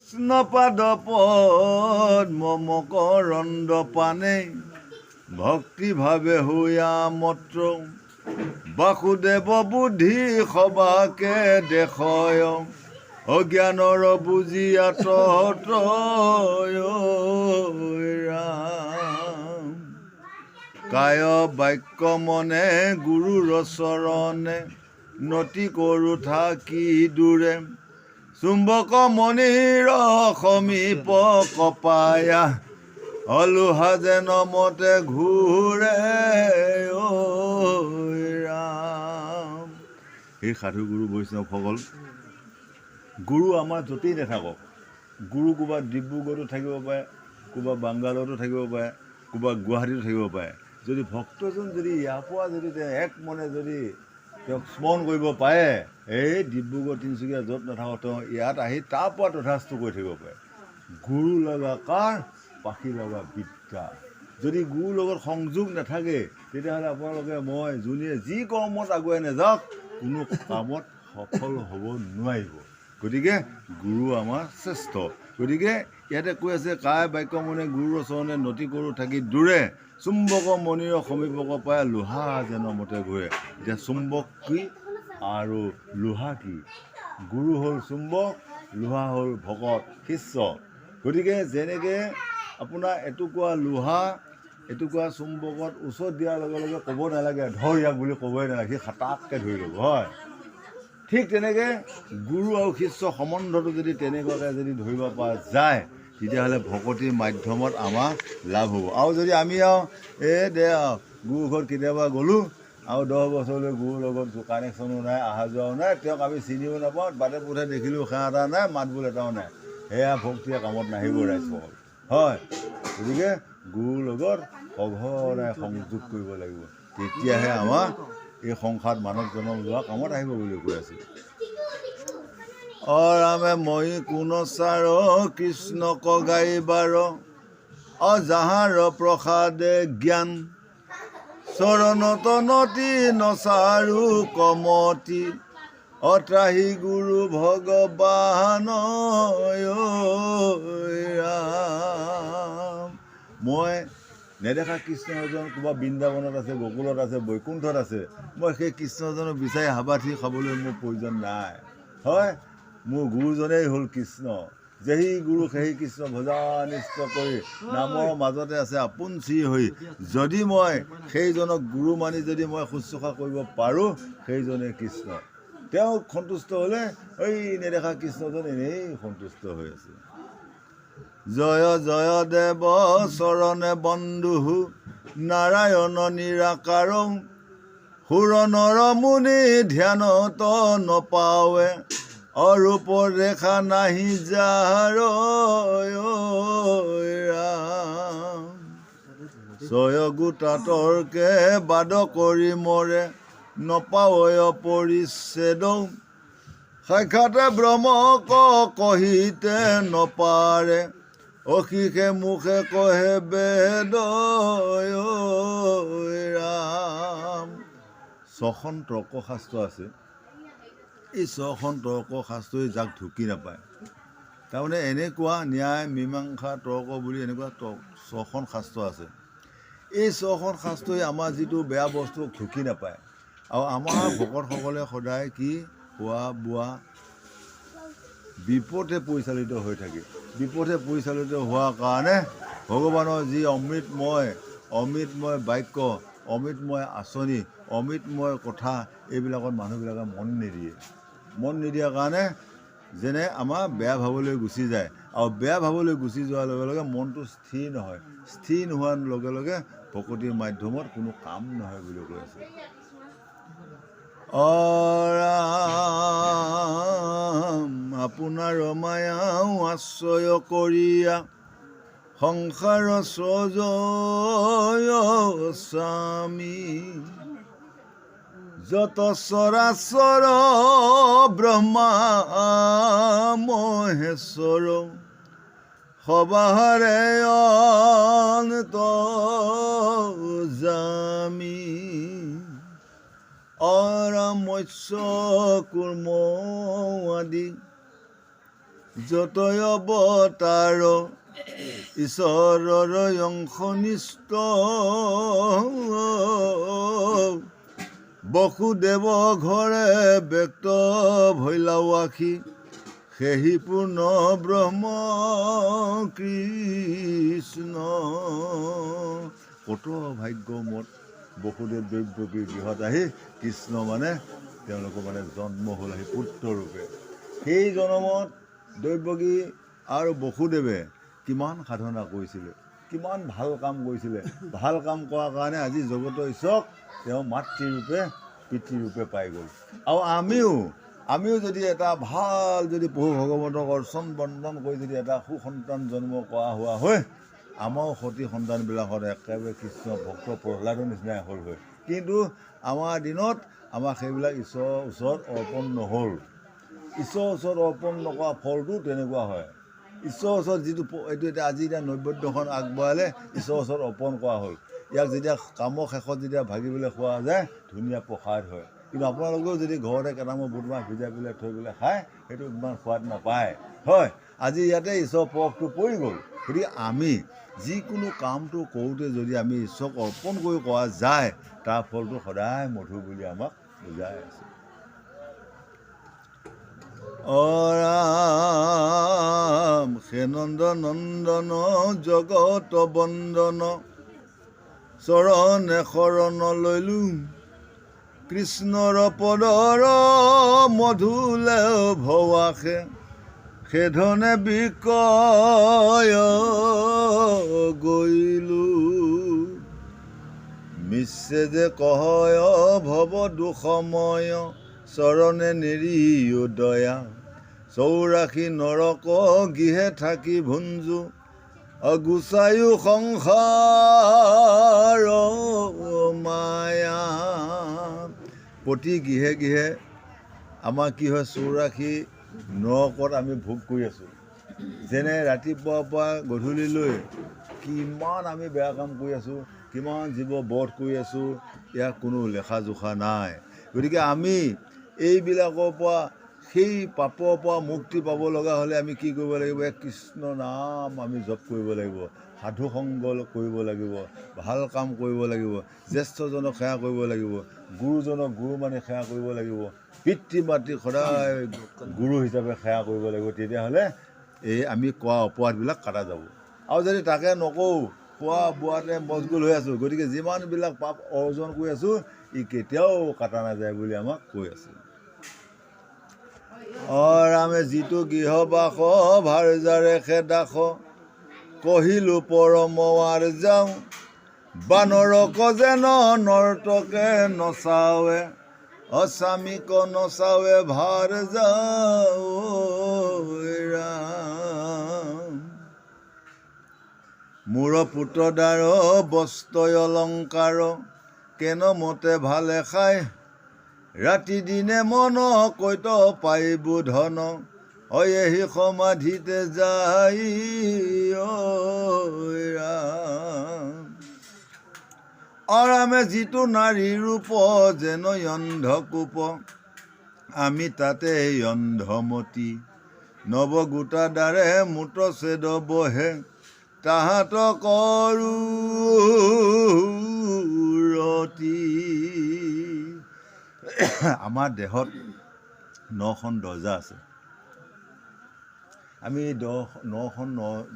স্নপাদ পদ্ম মকৰন্দ পানে ভক্তিভাৱে হুয়া মত্ৰ বাসুদেৱ বুদ্ধি সবাকে দেখয় অজ্ঞানৰ বুজিয়া তহঁতয় ৰাম কায় বাক্য মনে গুৰুৰ চৰণে নতি কৰোঁ থাকি দূৰে চুম্বক মণিৰ সমীপ কপায়া অলুহা যেন মতে ঘূৰে ৰাম। সেই সাধু গুৰু বৈষ্ণৱসকল, গুৰু আমাৰ য'তেই নাথাকক, গুৰু ক'ৰবাত ডিব্ৰুগড়তো থাকিব পাৰে, ক'ৰবাত বাংগালোৰতো থাকিব পাৰে, ক'ৰবাত গুৱাহাটীতো থাকিব পাৰে। যদি ভক্তজন যদি ইয়াৰ পৰা যদি তেওঁ এক মনে যদি তেওঁক স্মৰণ কৰিব পাৰে, এই ডিব্ৰুগড় তিনিচুকীয়া য'ত নাথাকক তেওঁ ইয়াত আহি তাৰ পৰা তথাস্তু কৰি থাকিব পাৰে। গুৰু লগা কাৰ? পাখি লগা বিদ্যা। যদি গুৰুৰ লগত সংযোগ নাথাকে তেতিয়াহ'লে আপোনালোকে মই যোনে যি কৰ্মত আগুৱাই নাযাওক কোনো কামত সফল হ'ব নোৱাৰিব। গতিকে গুৰু আমাৰ শ্ৰেষ্ঠ। গতিকে ইয়াতে কৈ আছে কায় বাক্য মনে গুৰুৰ চৰণে নতি কৰোঁ থাকি দূৰে চুম্বক মণিৰ সমীপক পায় লোহা যেন মতে ঘূৰে। এতিয়া চুম্বক কি আৰু লোহা কি? গুৰু হ'ল চুম্বক, লোহা হ'ল ভকত শিষ্য। গতিকে যেনেকৈ আপোনাৰ এটুকুৰা লোহা এটুকুৰা চুম্বকত ওচৰত দিয়াৰ লগে লগে ক'ব নালাগে ধৰ ইয়াক বুলি ক'বই নালাগে, সি খাটাককৈ ধৰি ল'ব, হয়। ঠিক তেনেকৈ গুৰু আৰু শিষ্য সম্বন্ধটো যদি তেনেকুৱাকৈ যদি ধৰিব পৰা যায় তেতিয়াহ'লে ভকতিৰ মাধ্যমত আমাৰ লাভ হ'ব। আৰু যদি আমি আৰু গুৰু ঘৰত কেতিয়াবা গ'লোঁ আৰু 10 বছৰলৈ গুৰুৰ লগত কানেকশ্যনো নাই, অহা যোৱাও নাই, তেওঁক আমি চিনিও নাপাওঁ, বাটে পথে দেখিলেও সেৱা এটা নাই, মাত বোল এটাও নাই, সেয়া ভক্তিয়ে কামত নাহিব ৰাইজসকল, হয়। গতিকে গুৰুৰ লগত সঘনাই সংযোগ কৰিব লাগিব, তেতিয়াহে আমাৰ এই সংসাৰত মানৱ জন্ম লোৱা কামত আহিব বুলি কৈ আছিল। ৰামে মই কোন চাৰ কৃষ্ণক গাইবাৰ যাহাৰ প্ৰসাদে জ্ঞান চৰণত নতি নচাৰু কমতি অত্ৰাহী গুৰু ভগৱান ৰাম। মই নেদেখা কৃষ্ণ এজন ক'ৰবাত বৃন্দাবনত আছে, গকুলত আছে, বৈকুণ্ঠত আছে, মই সেই কৃষ্ণজনক বিচাৰি হাবাথি খাবলৈ মোৰ প্ৰয়োজন নাই, হয়। মোৰ গুৰুজনেই হ'ল কৃষ্ণ। যেহি গুৰু সেহি কৃষ্ণ ভজানিষ্ট কৰি নামৰ মাজতে আছে আপোনচি হৈ। যদি মই সেইজনক গুৰু মানি যদি মই শুশ্ৰূষা কৰিব পাৰোঁ সেইজনে কৃষ্ণ। তেওঁক সন্তুষ্ট হ'লে এই নেদেখা কৃষ্ণজন এনেই সন্তুষ্ট হৈ আছে। জয় জয় দেৱ চৰণে বন্ধু নাৰায়ণ নিৰাকাৰ সুৰ নৰ মুনি ধ্যানত নপাৱে অৰূপ ৰেখা নাহি যাৰ ৰাম। জয় গোটা তৰ্কে বাদ কৰি মৰে নপাৱয় পৰিচ্ছেদ সাক্ষাতে ব্ৰহ্মক কহিতে নপাৰে অশিষে মুখে কহে বেদ ৰাম। 6খন তৰ্কশাস্ত্ৰ আছে। এই 6খন তৰ্কশাস্ত্ৰই যাক ঢুকি নাপায়, তাৰমানে এনেকুৱা ন্যায় মীমাংসা তৰ্ক বুলি এনেকুৱা 6খন শাস্ত্ৰ আছে। এই 6খন শাস্ত্ৰই আমাৰ যিটো বেয়া বস্তুক ঢুকি নাপায়। আৰু আমাৰ ভকতসকলে সদায় কি খোৱা বোৱা বিপথে পৰিচালিত হৈ থাকে। বিপথে পৰিচালিত হোৱাৰ কাৰণে ভগৱানৰ যি অমৃতময় বাক্য, অমৃতময় আঁচনি, অমৃতময় কথা এইবিলাকত মানুহবিলাকে মন নিদিয়ে। মন নিদিয়াৰ কাৰণে যেনে আমাৰ বেয়া ভাৱলৈ গুচি যায়, আৰু বেয়া ভাৱলৈ গুচি যোৱাৰ লগে লগে মনটো স্থিৰ নহয়, স্থিৰ নোহোৱাৰ লগে লগে ভকতিৰ মাধ্যমত কোনো কাম নহয় বুলি কৈ আছে। ৰাম আপোনাৰ মায়াও আশ্ৰয় কৰিয়া সংসাৰ সজয় স্বামী যত চৰাচৰ ব্ৰহ্মা মহেশ্বৰ সবাহৰে অন্তৰ্যামী মৎস্য কুৰ্ম আদি যতই অৱতাৰ ঈশ্বৰৰ অংশনিষ্ঠ বসুদেৱ ঘৰে ব্যক্ত ভৈলাও আখি সেহি পূৰ্ণ ব্ৰহ্ম কৃষ্ণ। কত ভাগ্যমত বসুদেৱ দৈৱকীৰ গৃহত আহি কৃষ্ণ মানে তেওঁলোকৰ মানে জন্ম হ'ল আহি পুত্ৰৰূপে। সেই জন্মত দৈৱকী আৰু বসুদেৱে কিমান সাধনা কৰিছিলে, কিমান ভাল কাম কৰিছিলে। ভাল কাম কৰাৰ কাৰণে আজি জগতৰ ঈশ্বৰক তেওঁ মাতৃৰূপে পিতৃৰূপে পাই গ'ল। আৰু আমিও যদি এটা ভাল যদি প্ৰভু ভগৱন্তক অৰ্চন বন্দন কৰি যদি এটা সুসন্তান জন্ম কৰা হোৱা হয়, আমাৰ সতি সন্তানবিলাকত একেবাৰে কৃষ্ণ ভক্ত প্ৰহ্লাদৰ নিচিনাই হ'ল হয়। কিন্তু আমাৰ দিনত আমাৰ সেইবিলাক ঈশ্বৰৰ ওচৰত অৰ্পণ নহ'ল। ঈশ্বৰৰ ওচৰত অৰ্পণ নকৰা ফলটো তেনেকুৱা হয়। ঈশ্বৰৰ ওচৰত যিটো এইটো আজি এতিয়া নৈবেদ্যখন আগবঢ়ালে ঈশ্বৰৰ ওচৰত অৰ্পণ কৰা হ'ল। ইয়াক যেতিয়া কামৰ শেষত যেতিয়া ভাগিবলৈ খোৱা যায় ধুনীয়া প্ৰসাদ হয়। কিন্তু আপোনালোকেও যদি ঘৰতে কেইটামান বুটমাহ ভিজাই পেলাই থৈ পেলাই খায় সেইটো ইমান সোৱাদ নাপায় হয়। আজি ইয়াতে ঈশ্বৰৰ পৰশটো পৰি গ'ল। গতিকে আমি যিকোনো কামটো কৰোঁতে যদি আমি ঈশ্বৰক অৰ্পণ কৰি কৰা যায় তাৰ ফলটো সদায় মধুৰ বুলি আমাক বুজাই আছে। ৰাম হেনন্দ নন্দন জগত বন্দন চৰণে শৰণ লৈলো কৃষ্ণৰ পদৰ মধুলে ভৱাসে সেইধনে বিকয় গৈলো মিছে যে কহয় ভৱ দুসময় চৰণে নেৰিও দয়া 84 নৰক গৃহে থাকি ভুঞ্জু অগুচায়ো সংসাৰ মায়া। প্ৰতি গৃহে গৃহে আমাৰ কি হয় 84 নৰকত আমি ভোগ কৰি আছোঁ। যেনে ৰাতিপুৱাৰ পৰা গধূলিলৈ কিমান আমি বেয়া কাম কৰি আছোঁ, কিমান জীৱ বধ কৰি আছোঁ, ইয়াৰ কোনো লেখা জোখা নাই। গতিকে আমি এইবিলাকৰ পৰা সেই পাপৰ পৰা মুক্তি পাব লগা হ'লে আমি কি কৰিব লাগিব? কৃষ্ণ নাম আমি জপ কৰিব লাগিব, সাধু সংগ কৰিব লাগিব, ভাল কাম কৰিব লাগিব, জ্যেষ্ঠজনক সেৱা কৰিব লাগিব, গুৰুজনক গুৰু মানে সেৱা কৰিব লাগিব, পিতৃ মাতৃক সদায় গুৰু হিচাপে সেৱা কৰিব লাগিব। তেতিয়াহ'লে এই আমি কোৱা অপৰাধবিলাক কাটা যাব। আৰু যদি তাকে নকৰোঁ, খোৱা বোৱাতে মচগুল হৈ আছোঁ, গতিকে যিমানবিলাক পাপ অৰ্জন কৰি আছোঁ ই কেতিয়াও কাটা নাযায় বুলি আমাক কৈ আছে। ৰামে যিটো গৃহবাস ভাৰজাৰে খেদাস কহিলো পৰমৱাৰ যাওঁ বানৰক যেন নৰ্তকে নচাৱে অস্বামীক নচাৱে ভাৰ যাওঁ ৰাম। মোৰ পুতদাৰ বস্ত্ৰ অলংকাৰ কেন মতে ভালে খায় ৰাতি দিনে মন কৈত পাইব ধন অয়েহি সমাধিতে যাই ৰামে যিটো নাৰী ৰূপ যেন অন্ধকূপ আমি তাতে অন্ধমতী নৱগোটা দ্বাৰে মুত ছেদ বহে তাহাঁত কৰো ৰতি। আমাৰ দেহত 9খন দৰ্জা আছে। আমি 9খন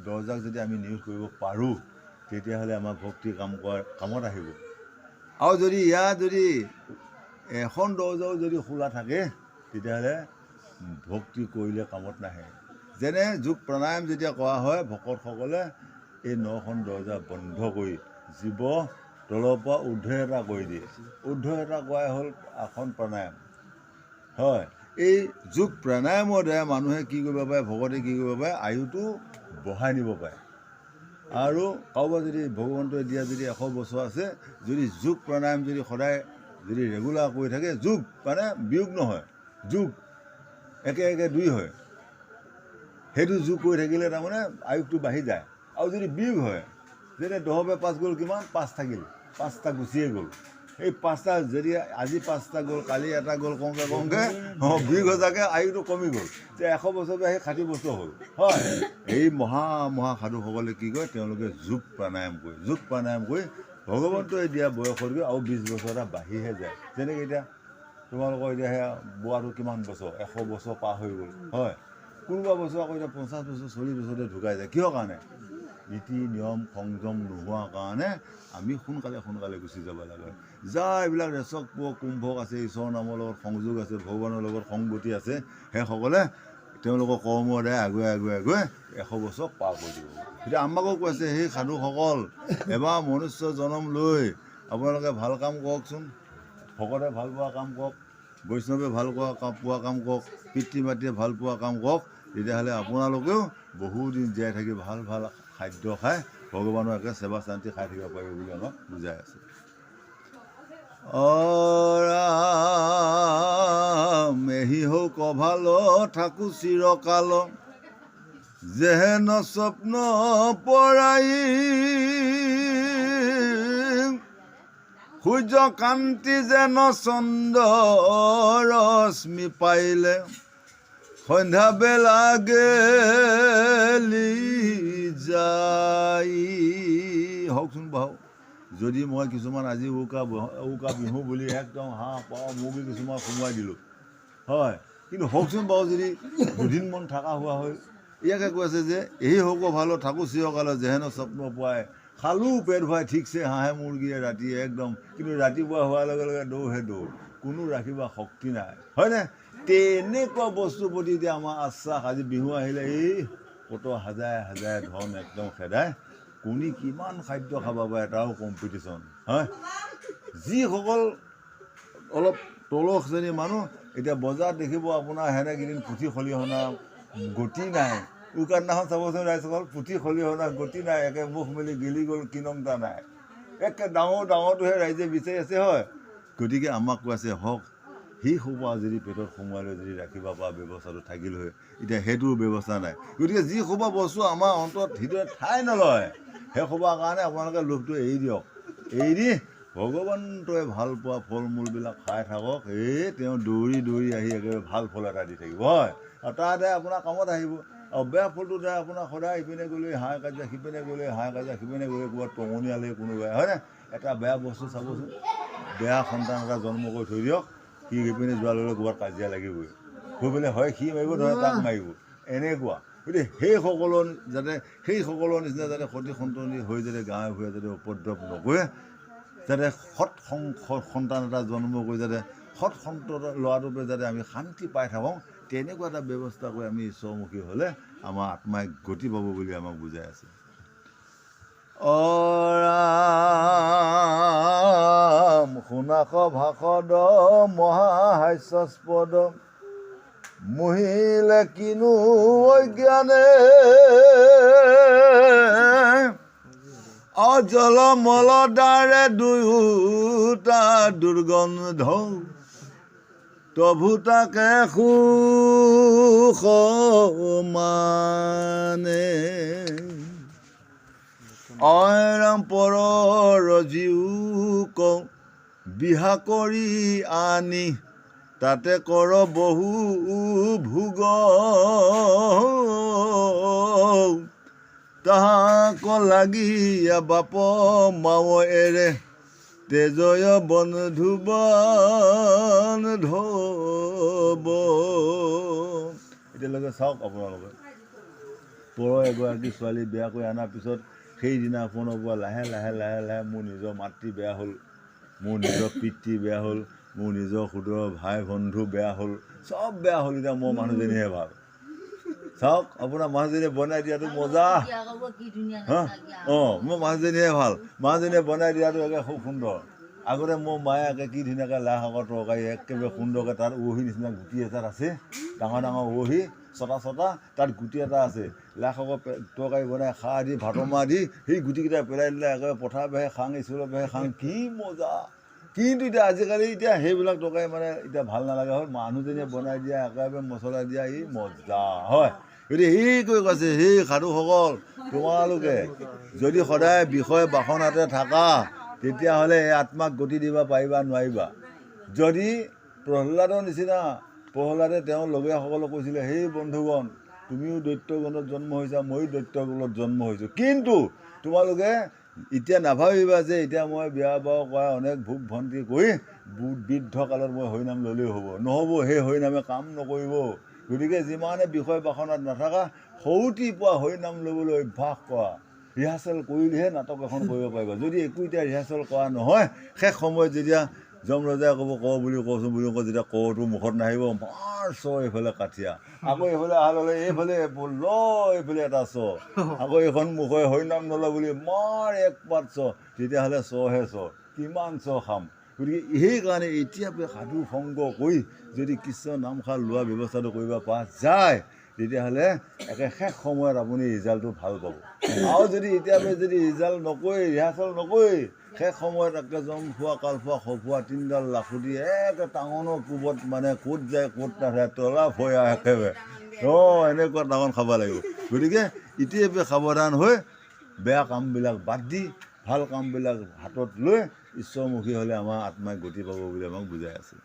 দৰ্জাক যদি আমি নিয়োগ কৰিব পাৰোঁ তেতিয়াহ'লে আমাৰ ভক্তি কামত আহিব। আৰু যদি ইয়াত যদি এখন দৰ্জাও যদি খোলা থাকে তেতিয়াহ'লে ভক্তি কৰিলে কামত নাহে। যেনে যোগ প্ৰাণায়াম যেতিয়া কৰা হয় ভকতসকলে এই 9খন দৰ্জা বন্ধ কৰি জীৱ তলৰ পৰা ঊৰ্ধ্ব এটা কৰি দিয়ে। ঊৰ্ধ্ব এটা কৰাই হ'ল আসন প্ৰাণায়াম হয়। এই যোগ প্ৰাণায়ামৰ দ্বাৰা মানুহে কি কৰিব পাৰে, ভকতে কি কৰিব পাৰে, আয়ুটো বঢ়াই নিব পাৰে। আৰু কাৰোবাৰ যদি ভগৱন্তই দিয়া যদি 100 বছৰ আছে, যদি যোগ প্ৰাণায়াম যদি সদায় যদি ৰেগুলাৰ কৰি থাকে, যোগ মানে বিয়োগ নহয়, যোগ একে একে 2 হয়, সেইটো যোগ কৰি থাকিলে তাৰমানে আয়ুসটো বাঢ়ি যায়। আৰু যদি বিয়োগ হয়, যেতিয়া 10 5 গ'ল কিমান 5 থাকিল, 5টা গুচিয়ে গ'ল, এই 5টা যদি আজি 5টা গ'ল কালি এটা গ'ল কওঁকৈ 20 হাজাৰকৈ আয়ুটো কমি গ'ল যে 100 বছৰটো সেই 60 বছৰ হ'ল হয় এই মহা সাধুসকলে কি কয় তেওঁলোকে যোগ প্ৰাণায়াম কৰি ভগৱন্তই দিয়া বয়সতকৈ আৰু 20 বছৰ এটা বাঢ়িহে যায় যেনেকৈ এতিয়া তোমালোকৰ এতিয়া সেয়া বোৱাটো কিমান বছৰ 100 বছৰ পাৰ হৈ গ'ল হয় কোনোবা বছৰ আকৌ এতিয়া 50 বছৰ 40 বছৰতে ঢুকাই যায় কিহৰ কাৰণে নীতি নিয়ম সংযম নোহোৱাৰ কাৰণে আমি সোনকালে গুচি যাব লাগে যাৰ এইবিলাক ৰেচক কুম্ভক আছে ঈশ্বৰৰ নামৰ লগত সংযোগ আছে ভগৱানৰ লগত সংগতি আছে সেইসকলে তেওঁলোকৰ কৰ্মৰ দ্বাৰা আগুৱাই 100 বছৰ পাৰ কৰি দিব এতিয়া আমাকো কৈছে সেই সাধুসকল এবাৰ মনুষ্য জন্ম লৈ আপোনালোকে ভাল কাম কৰকচোন ভকতে ভাল পোৱা কাম কৰক বৈষ্ণৱে ভাল পোৱা কাম কৰক পিতৃ মাতৃয়ে ভাল পোৱা কাম কৰক তেতিয়াহ'লে আপোনালোকেও বহুদিন জীয়াই থাকি ভাল খাদ্য খাই ভগৱানৰ একে সেৱা শান্তি খাই থাকিব পাৰিব বুলি আমাক বুজাই আছে মেহি হৌ কভাল থাকো চিৰকাল যেহেন স্বপ্ন পৰাই সূৰ্য কান্তি যেন চন্দ্ৰ ৰশ্মি পাইলে সন্ধ্যা বেলা গেলি যাই হওকচোন বাৰু যদি মই কিছুমান আজি উৰুকা বিহু বুলি একদম হাঁহ পাওঁ মুৰ্গী কিছুমান সোমোৱাই দিলোঁ হয় কিন্তু হওকচোন বাৰু যদি দুদিনমান থকা হোৱা হয় ইয়াকে কৈ আছে যে এই হওক ভাল থাকোঁ চিৰকালত যেহেন স্বপ্ন পোৱাই খালোঁ পেট ভৰাই ঠিকছে হাঁহে মুৰ্গীয়ে ৰাতিয়ে একদম কিন্তু ৰাতিপুৱা হোৱাৰ লগে লগে দৌৰ কোনো ৰাখিবা শক্তি নাই হয়নে তেনেকুৱা বস্তুৰ প্ৰতি এতিয়া আমাৰ আশ্বাস আজি বিহু আহিলে এই কত হাজাৰে ধন একদম খেদাই কোনে কিমান খাদ্য খাব পাৰে তাৰো কম্পিটিশ্যন হয় যিসকল অলপ তলৰ শ্ৰেণীৰ মানুহ এতিয়া বজাৰত দেখিব আপোনাৰ সেনেকেইদিন পুথি খলিহনা গতি নাই উৰুকাৰ দিনাখন চাবচোন ৰাইজসকল পুথি খলিহনা গতি নাই একে মুখ মেলি গেলি গ'ল কিনংতা নাই একে ডাঙৰটোহে ৰাইজে বিচাৰি আছে হয় গতিকে আমাক কৈ আছে হওক সেই সোপা যদি পেটত সোমোৱাই লৈ যদি ৰাখিব পৰা ব্যৱস্থাটো থাকিল হয় এতিয়া সেইটোৰ ব্যৱস্থা নাই গতিকে যি সোপা বস্তু আমাৰ অন্তৰত হৃদয়ত ঠাই নলয় সেই সোপাৰ কাৰণে আপোনালোকে লোভটো এৰি দিয়ক এৰি দি ভগৱন্তই ভাল পোৱা ফল মূলবিলাক খাই থাকক তেওঁ দৌৰি আহি একেবাৰে ভাল ফল এটা দি থাকিব হয় আৰু তাৰ দ্বাৰা আপোনাৰ কামত আহিব আৰু বেয়া ফলটোৰ দ্বাৰা আপোনাৰ সদায় ইপিনে গ'লে হাঁহ কাজিয়া সিপিনে গ'লে ক'ৰবাত টঙনিয়ালে কোনোবাই হয়নে এটা বেয়া বস্তু চাবচোন বেয়া সন্তান এটা জন্ম কৰি থৈ দিয়ক সি সিপিনে যোৱাৰ লগে ক'ৰবাত কাজিয়া লাগিবই হৈ পেলাই হয় সি মাৰিব নহয় তাক মাৰিব এনেকুৱা গতিকে সেইসকলৰ নিচিনা যাতে সতি সন্ততি হৈ যাতে গাঁৱে ভূঞে যাতে উপদ্ৰৱ নকৰে যাতে সৎ সন্তান এটা জন্ম কৰি যাতে সৎ ল'ৰাটোৱে যাতে আমি শান্তি পাই থাকোঁ তেনেকুৱা এটা ব্যৱস্থা কৰি আমি ঈশ্বৰমুখী হ'লে আমাৰ আত্মাই গতি পাব বুলি আমাক বুজাই আছে শুনাক ভাষদ মহাহাস্যস্পদ মহিলে কিনো অজ্ঞানে অজল মলদাৰে দুয়োটা দুৰ্গন্ধ তভু তাকে সুসমানে অৰাম পৰৰ জীউক বিহা কৰি আনি তাতে কৰ বহু ভোগ তাহাক লাগিয়া বাপ মাও এৰে তেজয় বন্ধু বান্ধৱ এতিয়ালৈকে চাওক আপোনালোকে পৰৰ এগৰাকী ছোৱালী বিয়া কৰি অনাৰ পিছত সেইদিনাখনৰ পৰা লাহে মোৰ নিজৰ মাতৃ বেয়া হ'ল মোৰ নিজৰ পিতৃ বেয়া হ'ল মোৰ নিজৰ সুদৰ ভাই বন্ধু বেয়া হ'ল চব বেয়া হ'ল এতিয়া মোৰ মানুহজনীহে ভাল চাওক আপোনাৰ মানুহজনীয়ে বনাই দিয়াটো মজা মোৰ মানুহজনীহে ভাল মানুহজনীয়ে বনাই দিয়াটো একে খুব সুন্দৰ আগতে মোৰ মায়ে একে কি ধুনীয়াকৈ লাই শাকৰ তৰকাৰী একেবাৰে সুন্দৰকৈ তাত উৰহি নিচিনা গুটি এটাত আছে ডাঙৰ উৰহি ছটা তাত গুটি এটা আছে লাই শাকৰ তৰকাৰী বনাই খাৰ দি ভাতৰ মাৰ দি সেই গুটিকেইটা পেলাই দিলে একেবাৰে পথাৰ বেহে খাং স্কুলৰ বেহে খাং কি মজা কিন্তু এতিয়া আজিকালি এতিয়া সেইবিলাক তৰকাৰী মানে এতিয়া ভাল নালাগে হ'ল মানুহজনীয়ে বনাই দিয়া একেবাৰে মছলা দিয়া ই মজা হয় গতিকে সেই কৈ কৈছে সেই সাধুসকল তোমালোকে যদি সদায় বিষয় বাসনাতে থাকা তেতিয়াহ'লে এই আত্মাক গতি দিব পাৰিবা নোৱাৰিবা। যদি প্ৰহ্লাদৰ নিচিনা প্ৰহ্লাদে তেওঁৰ লগৰীয়াসকলক কৈছিলে, সেই বন্ধুগণ তুমিও দৈত্যগণত জন্ম হৈছা, ময়ো দৈত্যকুলত জন্ম হৈছোঁ, কিন্তু তোমালোকে এতিয়া নাভাবিবা যে এতিয়া মই বিয়া বাৰু কৰা অনেক ভোগ ভন্তি কৰি বৃদ্ধ কালত মই হৰিনাম ল'লেই হ'ব, নহ'ব, সেই হৰিনামে কাম নকৰিব। গতিকে যিমানে বিষয় বাসনাত নাথাকা সৰুটিৰ পৰা হৰিনাম ল'বলৈ অভ্যাস কৰা, ৰিহাৰ্চেল কৰিলেহে নাটক এখন কৰিব পাৰিবা। যদি একো এতিয়া ৰিহাৰ্চেল কৰা নহয়, শেষ সময়ত যেতিয়া যম ৰজাই ক'ব ক বুলি কচোন বুলি কওঁ, যেতিয়া কটো মুখত নাহিব, মাৰ চ এইফালে কাঠিয়া, আকৌ এইফালে আহাৰ ল'লে এইফালে ল এইফালে এটা চ, আকৌ এইখন মুখে হৰিনাম নলয় বুলি মাৰ এক পাত চ, তেতিয়াহ'লে চহে চ, কিমান চ খাম। গতিকে সেইকাৰণে এতিয়া সাধু সংগ কৰি যদি কৃষ্ণ নামষাৰ লোৱা ব্যৱস্থাটো কৰিব পৰা যায়, তেতিয়াহ'লে একে শেষ সময়ত আপুনি ৰিজাল্টটো ভাল পাব। আৰু যদি এতিয়া যদি ৰিজাল্ট নকৰি ৰিহাৰ্চেল নকৰি শেষ সময়ত একে জম খোৱা কাল খোৱা সফুৱা তিনিডাল লাখুটি একে টাঙনৰ কোবত মানে ক'ত যায় ক'ত নাথাকে তলা ভয়া একেবাৰে এনেকুৱা টাঙন খাব লাগিব। গতিকে এতিয়া সাৱধান হৈ বেয়া কামবিলাক বাদ দি ভাল কামবিলাক হাতত লৈ ঈশ্বৰমুখী হ'লে আমাৰ আত্মাই গতি পাব বুলি আমাক বুজাই আছে।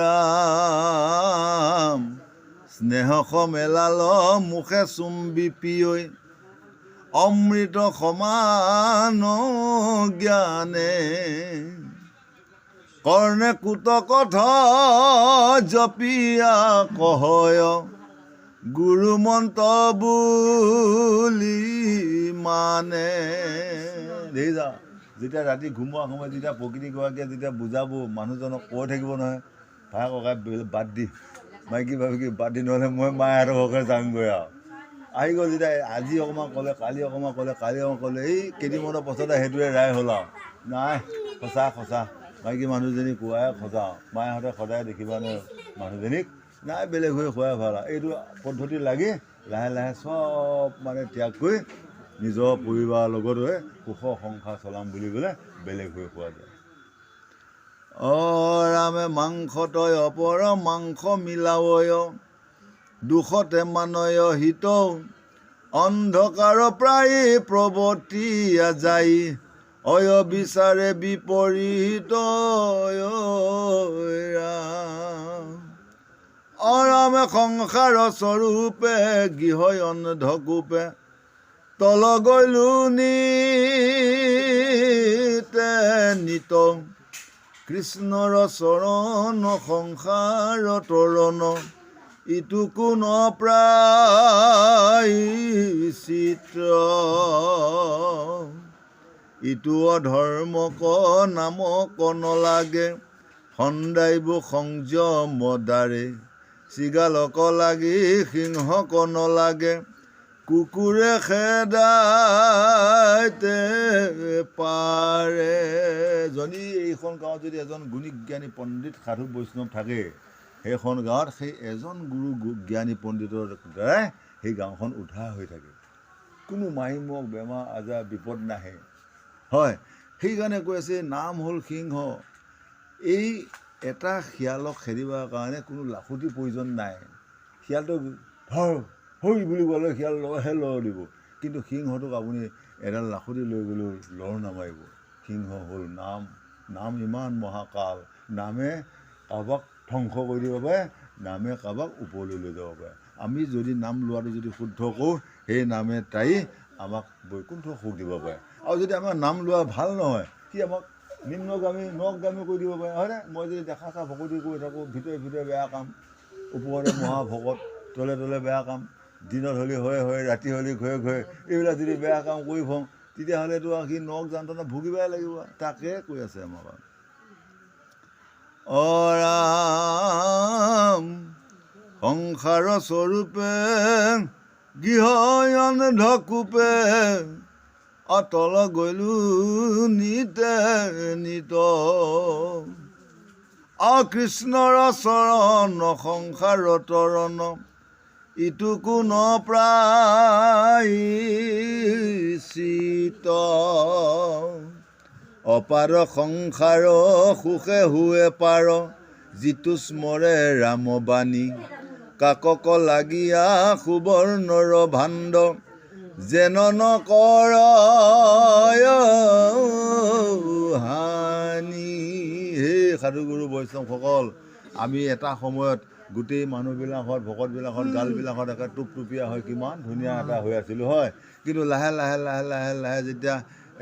ৰাম স্নেহ মেলাল মুখে চুম্বি পিয়ৈ, অমৃত সমান জ্ঞানে, কৰ্ণে কুত কথা জপিয়া কহয়, গুৰু মন্ত্ৰ বুলি মানে। দেখিছা, যেতিয়া ৰাতি ঘুমোৱা সময়ত যেতিয়া প্ৰকৃতিগৰাকীয়ে যেতিয়া বুজাব মানুহজনক কৈ থাকিব নহয়, ভাই ককাই বাদ দি মাইকী ভাবি বাদ দি নহ'লে মই মাহঁতৰ ঘৰকে যামগৈ আৰু আহি গ'ল। যেতিয়া আজি অকণমান ক'লে কালি অকণমান ক'লে কালি অকণমান ক'লে, এই কেইদিনমানৰ পাছতে সেইটোৱে ৰায় হ'ল আৰু নাই সঁচা সঁচা মাইকী মানুহজনী কোৱাই সঁচা। মাহঁতে সদায় দেখিবানে মানুহজনীক নাই বেলেগ হৈ খোৱাই ভাল আৰু এইটো পদ্ধতি লাগি লাহে লাহে চব মানে ত্যাগ কৰি নিজৰ পৰিবাৰৰ লগত হৈ সুখ সংসাৰ চলাম বুলি ক'লে বেলেগ হৈ খোৱা যায়। ৰামে মাংস তই অপৰ মাংস মিলাৱয়, দুখতে মানয় হিত, অন্ধকাৰ প্ৰায় প্ৰৱৰ্তিয়া যায়, অয় বিচাৰে বিপৰীত। ৰামে সংসাৰ স্বৰূপে গৃহ অন্ধকূপে, তল গৈলো নিতে নিত, কৃষ্ণৰ চৰণ সংসাৰ তৰণ, ইটো কোন প্ৰায়চিত্ৰ, ইটো অধৰ্মক নামক নলাগে, সন্দাইব সংযম দ্বাৰে, চিগালক লাগি সিংহক নলাগে, কুকুৰে খেদাইতে পাৰে। যদি এইখন গাঁৱত যদি এজন গুণী জ্ঞানী পণ্ডিত সাধু বৈষ্ণৱ থাকে, সেইখন গাঁৱত সেই এজন গুৰু জ্ঞানী পণ্ডিতৰ দ্বাৰাই সেই গাঁওখন উদ্ধাৰ হৈ থাকে, কোনো মাহিমক বেমাৰ আজাৰ বিপদ নাহে। হয়, সেইকাৰণে কৈ আছে নাম হ'ল সিংহ। এই এটা শিয়ালক খেদিবৰ কাৰণে কোনো লাখুটি প্ৰয়োজন নাই। শিয়ালটো ধৰ হৈ বুলি ক'লে শিয়াল লৰহে লৰ দিব, কিন্তু সিংহটোক আপুনি এডাল লাখুটি লৈ গ'লেও লৰ নামাৰিব। সিংহ হ'ল নাম। নাম ইমান মহাকাল, নামে কাৰোবাক ধ্বংস কৰি দিব পাৰে, নামে কাৰোবাক ওপৰলৈ লৈ যাব পাৰে। আমি যদি নাম লোৱাটো যদি শুদ্ধ কৰোঁ, সেই নামে তাই আমাক বৈকুণ্ঠ সুখ দিব পাৰে। আৰু যদি আমাৰ নাম লোৱা ভাল নহয়, সি আমাক নিম্নগামী নগামী কৰি দিব পাৰে, হয়নে? মই যদি দেখা চা ভকতি কৰি থাকোঁ, ভিতৰে ভিতৰে বেয়া কাম, ওপৰতে মহাভকত, তলে তলে বেয়া কাম, দিনত হ'লে হয় হয়, ৰাতি হ'লে ঘৰে ঘৰে, এইবিলাক যদি বেয়া কাম কৰি ফুৰোঁ, তেতিয়াহ'লেতো আৰু সি নখ যন্ত্ৰণা ভুগিবই লাগিব। তাকে কৈ আছে আমাক। ৰাম সংসাৰ স্বৰূপে গৃহ অন্ধকূপে, অতল গৈলো নিতে নিত, কৃষ্ণৰ চৰণ সংসাৰ তৰণ, ইটো কোন প্ৰায়চিত, অপাৰ সংসাৰ সুখে হুৱে পাৰ, যিটো স্মৰে ৰামবাণী, কাকক লাগি সুবৰ্ণৰ ভাণ্ড, যেন নকৰ হানি। সেই সাধুগুৰু বৈষ্ণৱসকল, আমি এটা সময়ত গোটেই মানুহবিলাকত ভকতবিলাকত গালবিলাকত একে টুপটুপীয়া হয় কিমান ধুনীয়া এটা হৈ আছিলোঁ হয়। কিন্তু লাহে লাহে লাহে লাহে লাহে যেতিয়া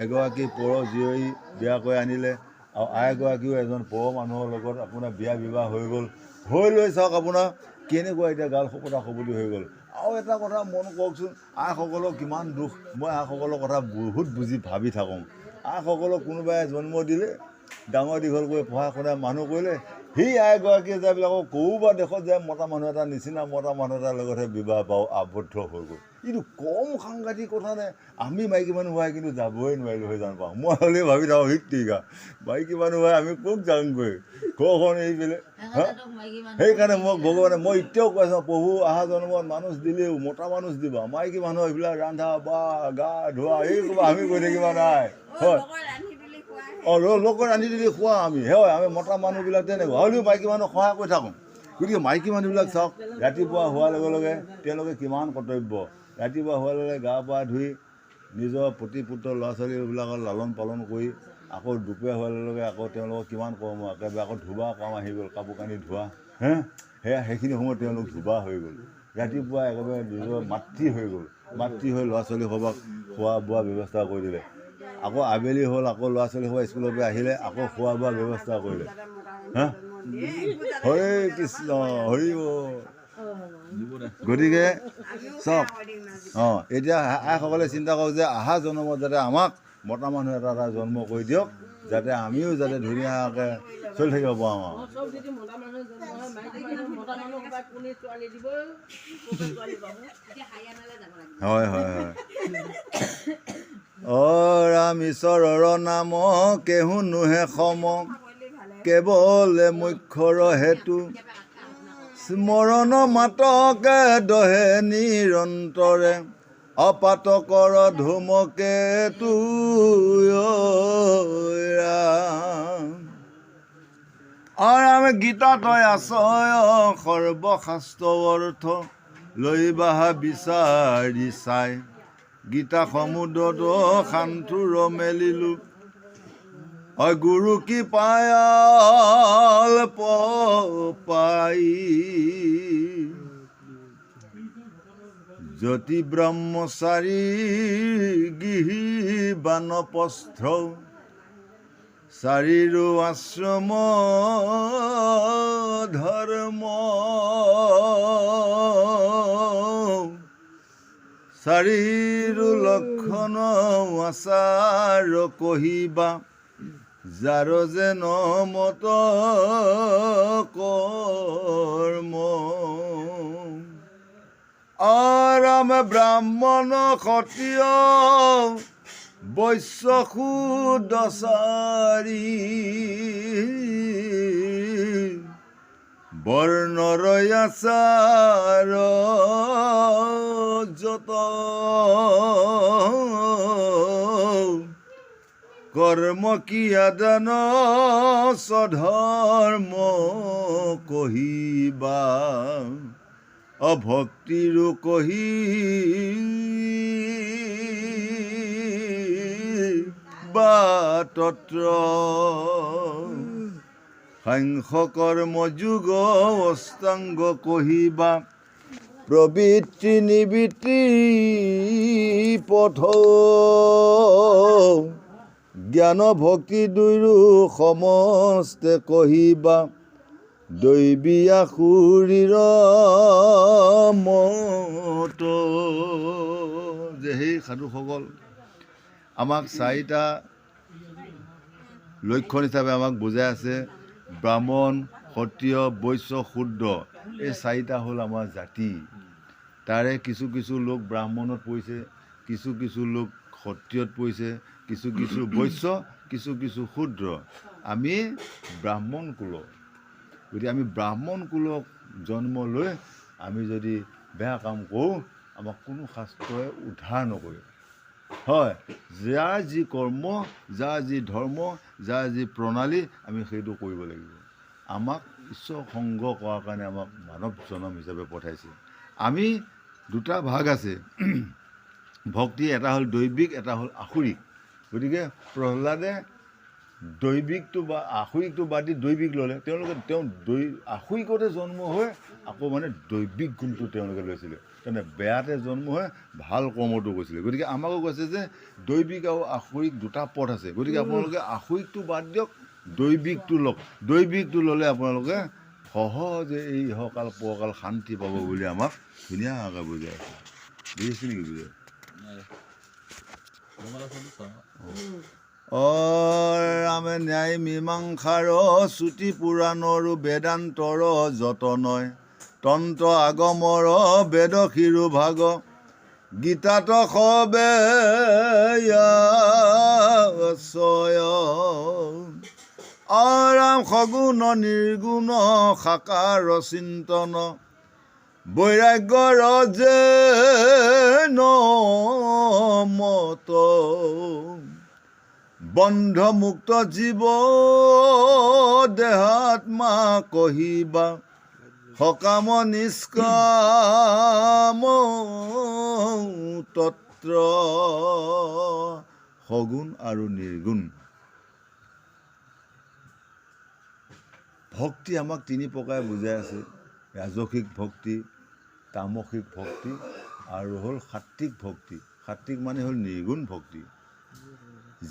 এগৰাকী পৰ জীয়ৰী বিয়া কৰি আনিলে আৰু আইগৰাকীও এজন পৰ মানুহৰ লগত আপোনাৰ বিয়া বিবাহ হৈ গ'ল, হৈ লৈ চাওক আপোনাৰ কেনেকুৱা এতিয়া গাল শপতা শপতি হৈ গ'ল। আৰু এটা কথা মন কৰকচোন, আইসকলৰ কিমান দুখ। মই আইসকলৰ কথা বহুত ভাবি থাকোঁ। আইসকলক কোনোবাই জন্ম দিলে, ডাঙৰ দীঘল কৰি পঢ়া শুনা মানুহ কৰিলে, সেই আইগৰাকীয়ে যাবিলাকক ক'ৰবাত দেশত যায় মতা মানুহ এটা নিচিনা মতা মানুহ এটাৰ লগতহে বিবাহ বাৰু আবদ্ধ হৈ গ'ল। এইটো কম সাংঘাতিক কথা নে? আমি মাইকী মানুহ হোৱাই কিন্তু যাবই নোৱাৰিলোঁ হৈ জান পাওঁ। মই হ'লেও ভাবি থাকোঁ হিকা মাইকী মানুহ হোৱাই আমি ক'ত যাওঁগৈ ঘৰখন এৰি পেলাই। সেইকাৰণে মই ভগৱানে মই এতিয়াও কৈ আছোঁ, প্ৰভু অহা জন্মত মানুহ দিলেও মতা মানুহ দিবা, মাইকী মানুহ এইবিলাক ৰন্ধা বা গা ধোৱা এই ক'বা আমি কৈ থাকিব নাই হয়। লোকক ৰান্ধি দিলি খোৱা আমি হয়, আমি মতা মানুহবিলাক তেনেকুৱা হ'লেও মাইকী মানুহ সহায় কৰি থাকোঁ। গতিকে মাইকী মানুহবিলাক চাওক, ৰাতিপুৱা হোৱাৰ লগে লগে তেওঁলোকে কিমান কৰ্তব্য। ৰাতিপুৱা হোৱাৰ লগে লগে গা পা ধুই নিজৰ পুত্ৰ ল'ৰা ছোৱালীবিলাকৰ লালন পালন কৰি আকৌ দুপৰীয়া হোৱাৰ লগে লগে আকৌ তেওঁলোকৰ কিমান কৰ্ম, একেবাৰে আকৌ ধুবা কাম আহি গ'ল, কাপোৰ কানি ধোৱা সেয়া সেইখিনি সময়ত তেওঁলোক ধুবা হৈ গ'ল। ৰাতিপুৱা একেবাৰে নিজৰ মাতৃ হৈ গ'ল, মাতৃ হৈ ল'ৰা ছোৱালীসোপাক খোৱা বোৱা ব্যৱস্থা কৰি দিলে। আকৌ আবেলি হ'ল, আকৌ ল'ৰা ছোৱালীসোপা স্কুলৰ পৰা আহিলে, আকৌ খোৱা বোৱা ব্যৱস্থা কৰিলে। হৰে কৃষ্ণ হৰি বল। গতিকে চাওক এতিয়া আইসকলে চিন্তা কৰক যে অহা জন্মত যাতে আমাক মতা মানুহ এটা জন্ম কৰি দিয়ক, যাতে আমিও যাতে ধুনীয়াকৈ চলি থাকিব পাৰোঁ আৰু। হয় হয় হয়। ৰাম ঈশ্বৰৰ নাম কেহু নোহে সম, কেৱলে মুখ্যৰ হেতু, স্মৰণ মাতকে দহে নিৰন্তৰে, অপাতকৰ ধূমকেতু ৰাম। গীতা তই আছয় সৰ্বশাস্ত্ৰ অৰ্থ, লৈ বাহা বিচাৰি চাই, গীতা সমুদ্ৰত শান্তুৰ মেলিলো, গুৰু কি পায়াল পাই, জ্যোতি ব্ৰহ্মচাৰী গৃহী বানপ্ৰস্থ, চাৰিৰো আশ্ৰম ধৰ্ম, চাৰিৰো লক্ষণ আচাৰ কহিবা, যাৰ যেন মত কৰ্ম। ৰাম ব্ৰাহ্মণ ক্ষত্ৰিয় বৈশ্য শূদ্ৰ চাৰি, বৰ্ণৰ আচাৰ যত, কৰ্ম কিয়া দান স্বধৰ্ম কহিবা, অভক্তিৰো কহি বা তত্ৰ, সাংখ্য কৰ্ম যোগ অষ্টাংগ কহিবা, প্ৰবৃত্তি নিবৃত্তি পথ, জ্ঞান ভক্তি দুয়ো সমস্তে কহিবা, দৈবী আসুৰীৰ মত। যে সেই সাধুসকল আমাক চাৰিটা লক্ষণ হিচাপে আমাক বুজাই আছে। ব্ৰাহ্মণ, ক্ষত্ৰিয়, বৈশ্য, শূদ্ৰ, এই চাৰিটা হ'ল আমাৰ জাতি। তাৰে কিছু কিছু লোক ব্ৰাহ্মণত পৰিছে, কিছু কিছু লোক ক্ষত্ৰিয়ত পৰিছে, কিছু কিছু বৈশ্য, কিছু কিছু শূদ্ৰ। আমি ব্ৰাহ্মণ কুলৰ। গতিকে আমি ব্ৰাহ্মণ কুলক জন্ম লৈ আমি যদি বেয়া কাম কৰোঁ, আমাক কোনো শাস্ত্ৰই উদ্ধাৰ নকৰে। হয়, যাৰ যি কৰ্ম, যাৰ যি ধৰ্ম, যাৰ যি প্ৰণালী, আমি সেইটো কৰিব লাগিব। আমাক ঈশ্বৰ সংগ কৰাৰ কাৰণে আমাক মানৱ জনম হিচাপে পঠাইছে। আমি দুটা ভাগ আছে, ভক্তি এটা হ'ল দৈবিক, এটা হ'ল আসুৰিক। গতিকে প্ৰহ্লাদে দৈবিকটো বা আসুৰিকটো বাদ দি দৈবিক ল'লে। তেওঁলোকে আসুৰিকতে জন্ম হৈ আকৌ মানে দৈবিক গুণটো তেওঁলোকে লৈছিলে, তাৰমানে বেয়াতে জন্ম হৈ ভাল কৰ্মটো কৰিছিলে। গতিকে আমাকো কৈছে যে দৈবিক আৰু আসুৰিক দুটা পথ আছে, গতিকে আপোনালোকে আসুৰিকটো বাদ দিয়ক, দৈবিকটো লওক। দৈবিকটো ল'লে আপোনালোকে সহজে এই ইহকাল পৰকাল শান্তি পাব বুলি আমাক ধুনীয়াকৈ বুজাই আছে। বুজিছে নেকি বুজাই? ৰামে ন্যায় মীমাংসাৰ শ্ৰুতি পুৰাণৰো বেদান্তৰ যতনয় তন্ত্ৰ আগমৰ বেদ শিৰোভাগ গীতাত সবে ৰাম সগুণ নিৰ্গুণ সাকাৰ চিন্তন বৈৰাগ্যৰ যে মত বন্ধমুক্ত জীৱ দেহাত্মা কহিবা সকাম নিষ্কাম তত্ৰ সগুণ আৰু নিৰ্গুণ। ভক্তি আমাক তিনি প্ৰকাৰে বুজাই আছে, ৰাজসিক ভক্তি, তামসিক ভক্তি আৰু হ'ল সাত্বিক ভক্তি। সাত্বিক মানে হ'ল নিৰ্গুণ ভক্তি।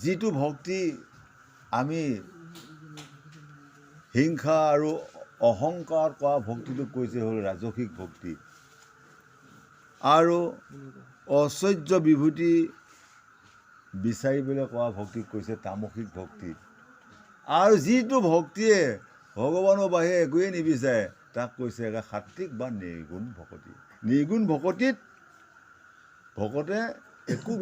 যিটো ভক্তি আমি হিংসা আৰু অহংকাৰ কৰা ভক্তিটোক কৈছে হ'ল ৰাজসিক ভক্তি, আৰু ঐশ্বৰ্য বিভূতি বিচাৰি পেলাই কৰা ভক্তিক কৈছে তামসিক ভক্তি। আৰু যিটো ভক্তিয়ে ভগৱানৰ বাহিৰে একোৱেই নিবিচাৰে তাক কৈছে সাত্বিক বা নিৰ্গুণ ভকতি। নিৰ্গুণ ভকতিত ভকতে একো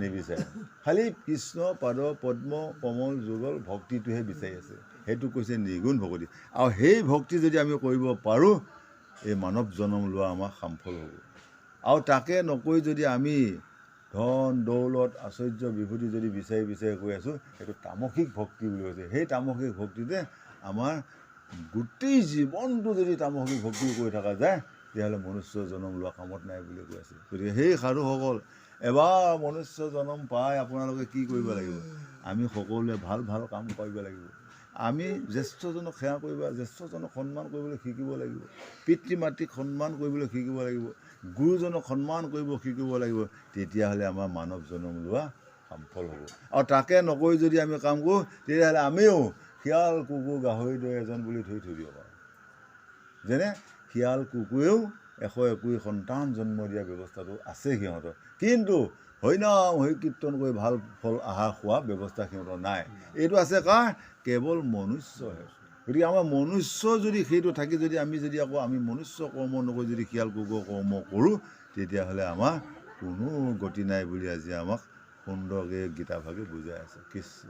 নিবিচাৰে, খালি কৃষ্ণ পাদ পদ্ম কমল যুগল ভক্তিটোহে বিচাৰি আছে, সেইটো কৈছে নিৰ্গুণ ভকতি। আৰু সেই ভক্তি যদি আমি কৰিব পাৰোঁ, এই মানৱ জন্ম লোৱা আমাৰ সাফল হ'ব। আৰু তাকে নকৰি যদি আমি ধন দৌলত আশ্চৰ্য বিভূতি যদি বিচাৰি গৈ আছোঁ, সেইটো তামসিক ভক্তি বুলি কৈছে। সেই তামসিক ভক্তিতে আমাৰ গোটেই জীৱনটো যদি তামসিক ভক্তি কৰি থকা যায়, তেতিয়াহ'লে মনুষ্য জন্ম লোৱা কামত নাই বুলি কৈ আছে। গতিকে সেই সাধুসকল, এবাৰ মনুষ্য জন্ম পাই আপোনালোকে কি কৰিব লাগিব? আমি সকলোৱে ভাল ভাল কাম কৰিব লাগিব। আমি জ্যেষ্ঠজনক সেৱা কৰিব, জ্যেষ্ঠজনক সন্মান কৰিবলৈ শিকিব লাগিব, পিতৃ মাতৃক সন্মান কৰিবলৈ শিকিব লাগিব, গুৰুজনক সন্মান কৰিব শিকিব লাগিব। তেতিয়াহ'লে আমাৰ মানৱ জন্ম লোৱা সফল হ'ব। আৰু তাকে নকৰি যদি আমি কাম কৰোঁ, তেতিয়াহ'লে আমিও শিয়াল কুকুৰ গাহৰি দৰে এজন বুলি ধৰি থৈ দিব পাৰোঁ। যেনে শিয়াল কুকুৰেও 121 সন্তান জন্ম দিয়া ব্যৱস্থাটো আছে সিহঁতৰ, কিন্তু হৰিনাম হৰি কীৰ্তন কৰি ভাল ফল আহাৰ খোৱা ব্যৱস্থা সিহঁতৰ নাই। এইটো আছে কাৰ? কেৱল মনুষ্যহে। গতিকে আমাৰ মনুষ্য যদি সেইটো থাকি যদি আমি মনুষ্য কৰ্ম নকৰি যদি শিয়াল কুকুৰ কৰ্ম কৰোঁ, তেতিয়াহ'লে আমাৰ কোনো গতি নাই বুলি আজি আমাক সুন্দৰকৈ গীতাভাগে বুজাই আছে। কৃষ্ণ।